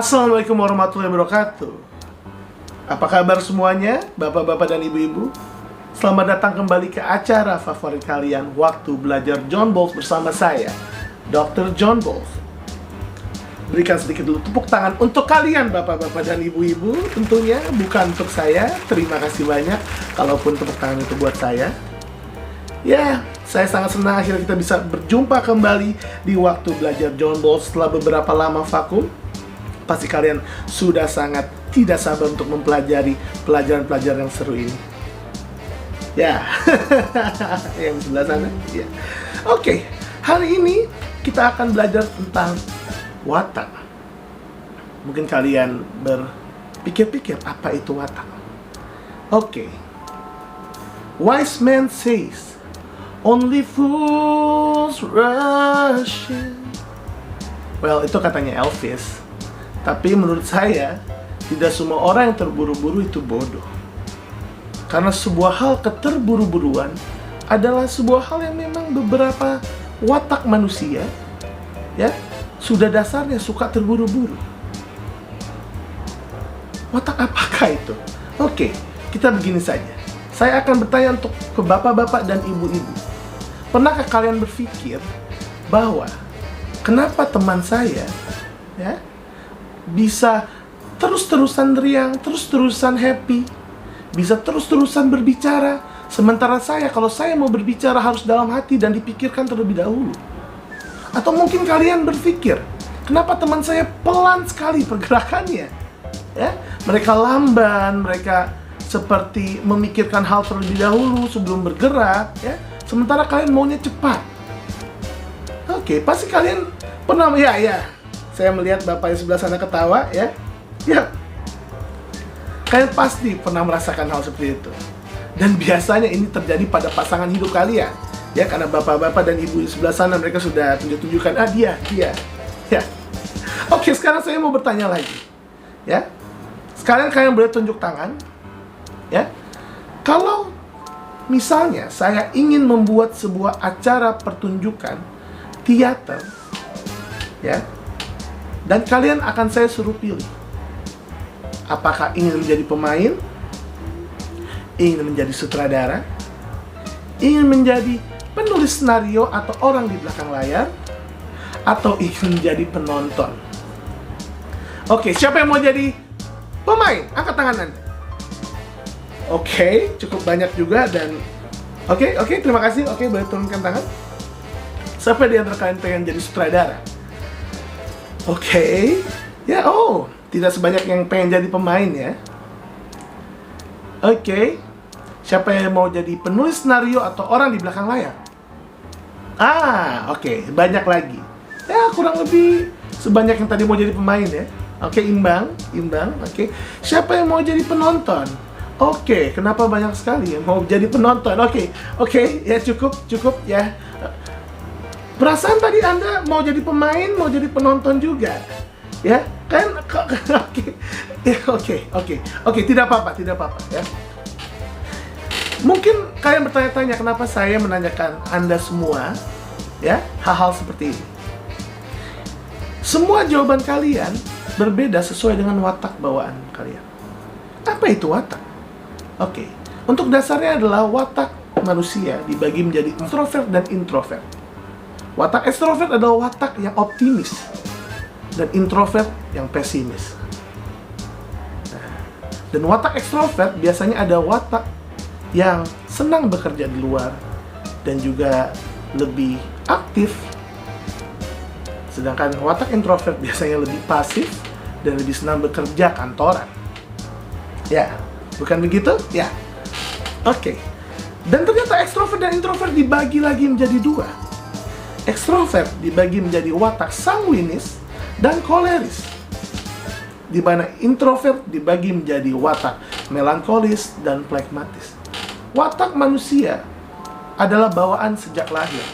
Assalamualaikum warahmatullahi wabarakatuh. Apa kabar semuanya, bapak-bapak dan ibu-ibu? Selamat datang kembali ke acara favorit kalian, Waktu Belajar John Bolt bersama saya, Dr. John Bolt. Berikan sedikit dulu tepuk tangan untuk kalian, bapak-bapak dan ibu-ibu. Tentunya bukan untuk saya. Terima kasih banyak kalaupun tepuk tangan itu buat saya. Ya, saya sangat senang akhirnya kita bisa berjumpa kembali di Waktu Belajar John Bolt setelah beberapa lama vakum. Pasti kalian sudah sangat tidak sabar untuk mempelajari pelajaran-pelajaran yang seru ini. Ya, yang sebelah sana. Ya. Oke, hari ini kita akan belajar tentang watak. Mungkin kalian berpikir-pikir apa itu watak. Oke. Wise man says, only fools rush in. Well, itu katanya Elvis. Tapi menurut saya, tidak semua orang yang terburu-buru itu bodoh. Karena sebuah hal keterburu-buruan adalah sebuah hal yang memang beberapa watak manusia ya sudah dasarnya suka terburu-buru. Watak apakah itu? Oke, kita begini saja. Saya akan bertanya untuk ke bapak-bapak dan ibu-ibu. Pernahkah kalian berpikir bahwa kenapa teman saya ya bisa terus-terusan riang, terus-terusan happy, bisa terus-terusan berbicara, sementara kalau saya mau berbicara harus dalam hati dan dipikirkan terlebih dahulu. Atau mungkin kalian berpikir, kenapa teman saya pelan sekali pergerakannya? Ya, mereka lamban, mereka seperti memikirkan hal terlebih dahulu sebelum bergerak, ya. Sementara kalian maunya cepat. Oke, pasti kalian pernah ya. Saya melihat bapak yang sebelah sana ketawa, ya. Ya. Kalian pasti pernah merasakan hal seperti itu. Dan biasanya ini terjadi pada pasangan hidup kalian. Ya, karena bapak-bapak dan ibu di sebelah sana mereka sudah tunjukkan, dia. Ya. Oke, sekarang saya mau bertanya lagi. Ya. Sekarang kalian boleh tunjuk tangan. Ya. Kalau misalnya saya ingin membuat sebuah acara pertunjukan teater, ya. Dan kalian akan saya suruh pilih. Apakah ingin menjadi pemain? Ingin menjadi sutradara? Ingin menjadi penulis skenario atau orang di belakang layar? Atau ingin menjadi penonton? Oke, siapa yang mau jadi pemain? Angkat tangan Anda. Oke, cukup banyak juga dan Oke, terima kasih. Oke, boleh turunkan tangan. Siapa di antara kalian pengen jadi sutradara? Oke. Ya, tidak sebanyak yang pengen jadi pemain ya. Oke. Siapa yang mau jadi penulis skenario atau orang di belakang layar? Oke, banyak lagi. Ya, kurang lebih sebanyak yang tadi mau jadi pemain ya. Oke, imbang. Oke. Siapa yang mau jadi penonton? Oke, kenapa banyak sekali yang mau jadi penonton? Oke, ya cukup ya. Perasaan tadi Anda mau jadi pemain, mau jadi penonton juga, ya kan? Oke, tidak apa-apa, ya. Mungkin kalian bertanya-tanya kenapa saya menanyakan Anda semua, ya, hal-hal seperti ini. Semua jawaban kalian berbeda sesuai dengan watak bawaan kalian. Apa itu watak? Oke, untuk dasarnya adalah watak manusia dibagi menjadi extrovert dan introvert. Watak ekstrovert adalah watak yang optimis dan introvert yang pesimis. Dan watak ekstrovert biasanya ada watak yang senang bekerja di luar dan juga lebih aktif. Sedangkan watak introvert biasanya lebih pasif dan lebih senang bekerja kantoran. Ya, bukan begitu? Ya. Oke. Dan ternyata ekstrovert dan introvert dibagi lagi menjadi dua. Ekstrovert dibagi menjadi watak sanguinis dan koleris, di mana introvert dibagi menjadi watak melankolis dan plekmatis. Watak manusia adalah bawaan sejak lahir,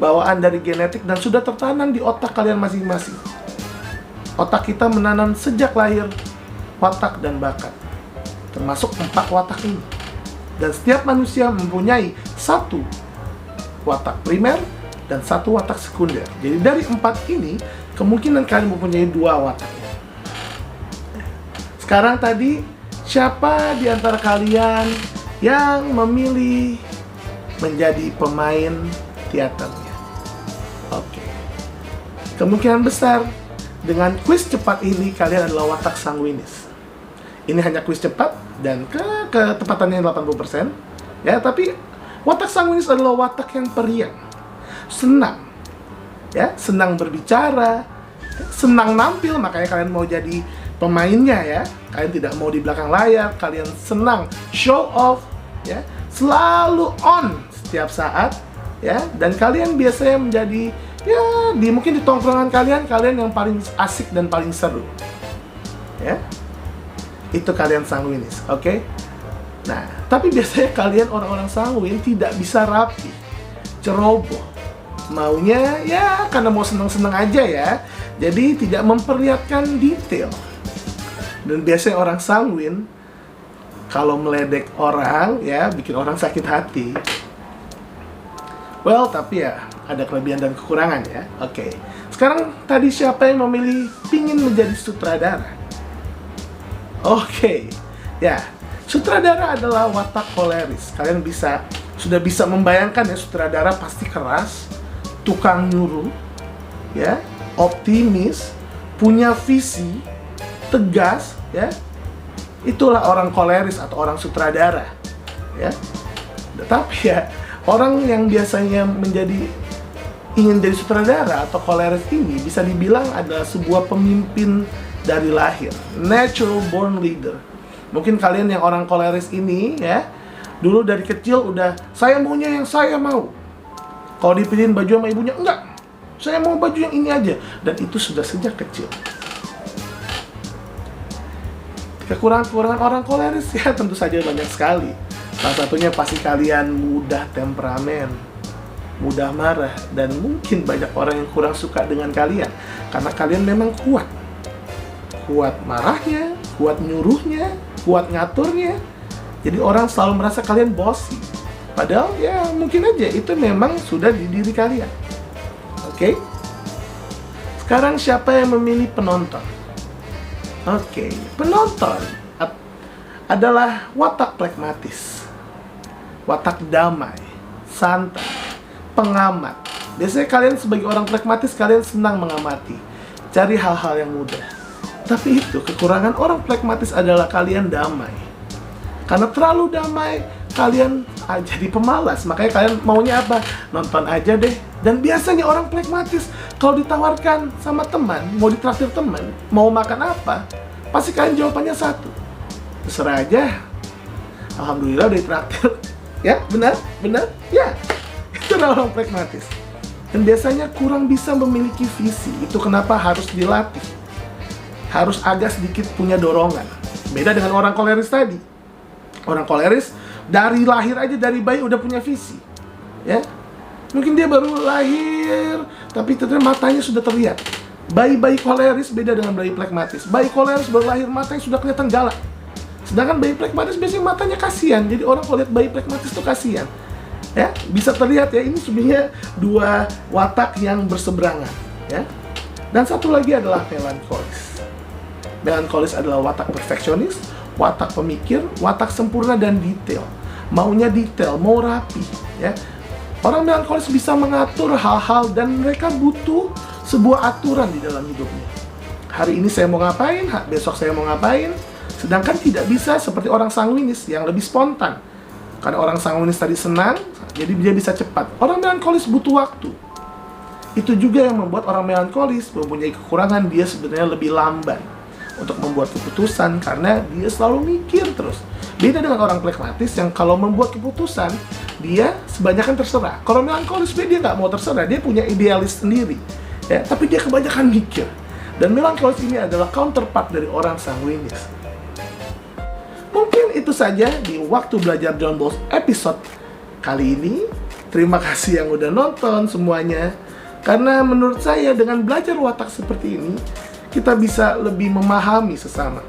bawaan dari genetik dan sudah tertanam di otak kalian masing-masing. Otak kita menanam sejak lahir watak dan bakat, termasuk 4 watak ini. Dan setiap manusia mempunyai satu watak primer dan satu watak sekunder. Jadi dari 4 ini, kemungkinan kalian mempunyai 2 watak. Sekarang tadi, siapa di antara kalian yang memilih menjadi pemain teaternya? Oke. Kemungkinan besar dengan kuis cepat ini kalian adalah watak sanguinis. Ini hanya kuis cepat dan ketepatannya 80%. Ya, tapi watak sanguinis adalah watak yang periang, senang. Ya, senang berbicara, senang nampil, makanya kalian mau jadi pemainnya ya. Kalian tidak mau di belakang layar, kalian senang show off ya, selalu on setiap saat ya, dan kalian biasanya menjadi ya mungkin di tongkrongan kalian yang paling asik dan paling seru. Ya. Itu kalian sanguinis, oke? Nah, tapi biasanya kalian orang-orang sanguin tidak bisa rapi, ceroboh. Maunya ya karena mau seneng-seneng aja ya. Jadi tidak memperlihatkan detail. Dan biasanya orang sanguin kalau meledek orang ya bikin orang sakit hati. Well, tapi ya ada kelebihan dan kekurangan ya. Oke. Sekarang tadi siapa yang memilih pingin menjadi sutradara? Oke. Ya, sutradara adalah watak koleris. Kalian sudah bisa membayangkan ya, sutradara pasti keras, tukang nyuruh, ya, optimis, punya visi, tegas, ya. Itulah orang koleris atau orang sutradara, ya. Tetapi ya, orang yang biasanya ingin jadi sutradara atau koleris ini bisa dibilang adalah sebuah pemimpin dari lahir, natural born leader. Mungkin kalian yang orang koleris ini ya, dulu dari kecil udah saya maunya yang saya mau. Kalau dipilihin baju sama ibunya, enggak, saya mau baju yang ini aja. Dan itu sudah sejak kecil. Kekurangan orang koleris ya tentu saja banyak sekali. Salah satunya pasti kalian mudah temperamen, mudah marah, dan mungkin banyak orang yang kurang suka dengan kalian karena kalian memang kuat marahnya, kuat nyuruhnya, kuat ngaturnya. Jadi orang selalu merasa kalian bossy. Padahal ya mungkin aja itu memang sudah di diri kalian. Oke? Sekarang siapa yang memilih penonton? Oke, penonton adalah watak pragmatis, watak damai, santai, pengamat. Biasanya kalian sebagai orang pragmatis, kalian senang mengamati, cari hal-hal yang mudah. Tapi itu, kekurangan orang pragmatis adalah kalian damai. Karena terlalu damai, kalian jadi pemalas. Makanya kalian maunya apa? Nonton aja deh. Dan biasanya orang pragmatis, kalau ditawarkan sama teman, mau ditraktir teman, mau makan apa, pasti kalian jawabannya satu, terserah aja. Alhamdulillah udah ditraktir. Ya, benar? Ya, itu orang pragmatis. Dan biasanya kurang bisa memiliki visi. Itu kenapa harus dilatih. Harus agak sedikit punya dorongan. Beda dengan orang koleris tadi. Orang koleris dari lahir aja, dari bayi udah punya visi. Ya, mungkin dia baru lahir, tapi ternyata matanya sudah terlihat. Bayi-bayi koleris beda dengan bayi pragmatis. Bayi koleris baru lahir matanya sudah kelihatan galak. Sedangkan bayi pragmatis biasanya matanya kasihan. Jadi orang kalau lihat bayi pragmatis itu kasihan. Ya, bisa terlihat ya, ini sebenarnya dua watak yang berseberangan. Ya. Dan satu lagi adalah melankolis. Melankolis adalah watak perfeksionis, watak pemikir, watak sempurna dan detail. Maunya detail, mau rapi. Ya. Orang melankolis bisa mengatur hal-hal dan mereka butuh sebuah aturan di dalam hidupnya. Hari ini saya mau ngapain, besok saya mau ngapain. Sedangkan tidak bisa seperti orang sanguinis yang lebih spontan. Karena orang sanguinis tadi senang, jadi dia bisa cepat. Orang melankolis butuh waktu. Itu juga yang membuat orang melankolis mempunyai kekurangan, dia sebenarnya lebih lamban untuk membuat keputusan karena dia selalu mikir terus. Beda dengan orang pragmatis yang kalau membuat keputusan, dia sebanyakan terserah. Kalau melankolis dia nggak mau terserah, dia punya idealis sendiri. Ya, tapi dia kebanyakan mikir. Dan melankolis ini adalah counterpart dari orang sanguinis. Mungkin itu saja di Waktu Belajar John Bowles episode kali ini. Terima kasih yang udah nonton semuanya. Karena menurut saya dengan belajar watak seperti ini, kita bisa lebih memahami sesama.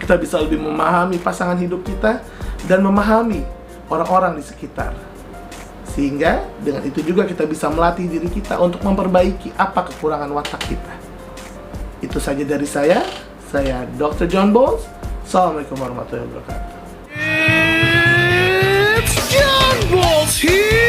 Kita bisa lebih memahami pasangan hidup kita dan memahami orang-orang di sekitar. Sehingga dengan itu juga kita bisa melatih diri kita untuk memperbaiki apa kekurangan watak kita. Itu saja dari saya. Saya Dr. John Bones. Assalamualaikum warahmatullahi wabarakatuh. It's John Balls here!